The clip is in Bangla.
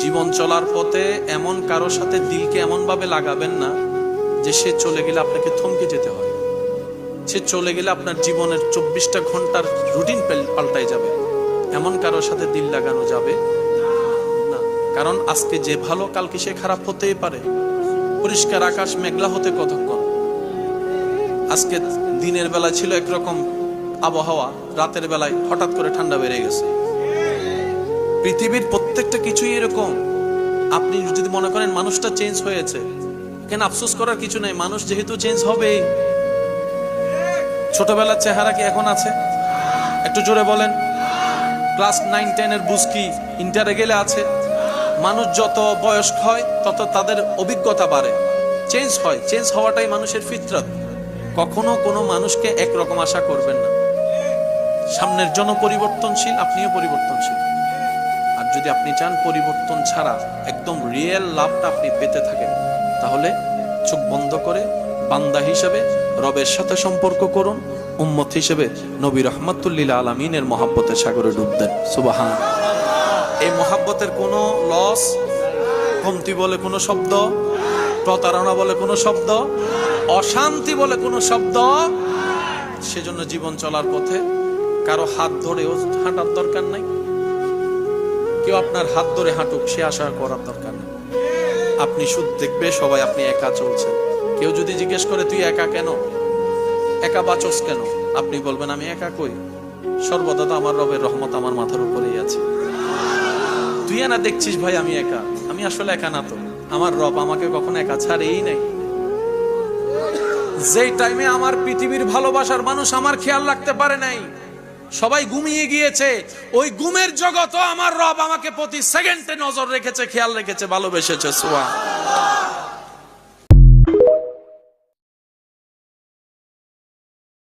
জীবন চলার পথে এমন কারো সাথে দিলকে এমন ভাবে লাগাবেন না যে সে চলে গেলে আপনাকে থমকে যেতে হয়। সে চলে গেলে আপনার জীবনের 24টা ঘন্টার রুটিন পাল্টাই যাবে। এমন কারো সাথে দিল লাগানো যাবে না, কারণ আজকে যে ভালো কালকে সে খারাপ হতেই পারে। পরিষ্কার আকাশ মেঘলা হতে কতক্ষণ? আজকে দিনের বেলা ছিল একরকম আবহাওয়া, রাতের বেলায় হঠাৎ করে ঠান্ডা বেড়ে গেছে। পৃথিবীর প্রত্যেকটা কিছুই এরকম। আপনি যদি মনে করেন মানুষটা চেঞ্জ হয়েছে, কেন আফসোস করার কিছু নেই, মানুষ যেহেতু চেঞ্জ হবে। ছোটবেলার চেহারা কি এখন আছে? একটু জোরে বলেন। ক্লাস 9-10 এর বুঝ কি ইন্টারে গেলে আছে? মানুষ যত বয়স্ক হয় তত তাদের অভিজ্ঞতা বাড়ে, চেঞ্জ হয়। চেঞ্জ হওয়াটাই মানুষের ফিতরত। কখনো কোনো মানুষকে একরকম আশা করবেন না। সামনের জন্য পরিবর্তনশীল, আপনিও পরিবর্তনশীল। আর যদি আপনি চান পরিবর্তন ছাড়া একদম রিয়েল লাভটা আপনি পেতে থাকেন, তাহলে চোখ বন্ধ করে বান্দা হিসেবে রবের সাথে সম্পর্ক করুন, উম্মত হিসেবে নবী রাহমাতুল লিল আলামিনের মহব্বতের সাগরে ডুব দেন। সুবহান। এই মহব্বতের কোনো লস, কমতি বলে কোনো শব্দ, প্রতারণা বলে কোনো শব্দ, অশান্তি বলে কোনো শব্দ। সেজন্য জীবন চলার পথে কারো হাত ধরেও হাঁটার দরকার নাই। কেউ আপনার হাত ধরে হাঁটুক সে আশা করার দরকার নেই। আপনি শুধু দেখবে সবাই আপনি একা চলছেন। কেউ যদি জিজ্ঞেস করে তুই একা কেন, একা বাঁচস কেন, আপনি বলবেন আমি একা কই, সর্বদা তো আমার রবের রহমত আমার মাথার উপরেই আছে। তুই না দেখছিস ভাই আমি একা, আমি আসলে একা না তো, আমার রব আমাকে কখনো একা ছাড়েই নাই। যেই টাইমে আমার পৃথিবীর ভালোবাসার মানুষ আমার খেয়াল রাখতে পারে নাই, সবাই ঘুমিয়ে গিয়েছে, ওই ঘুমের জগৎও আমার রব আমাকে প্রতি সেকেন্ডে নজর রেখেছে, খেয়াল রেখেছে, ভালোবেসেছে। সুবহান।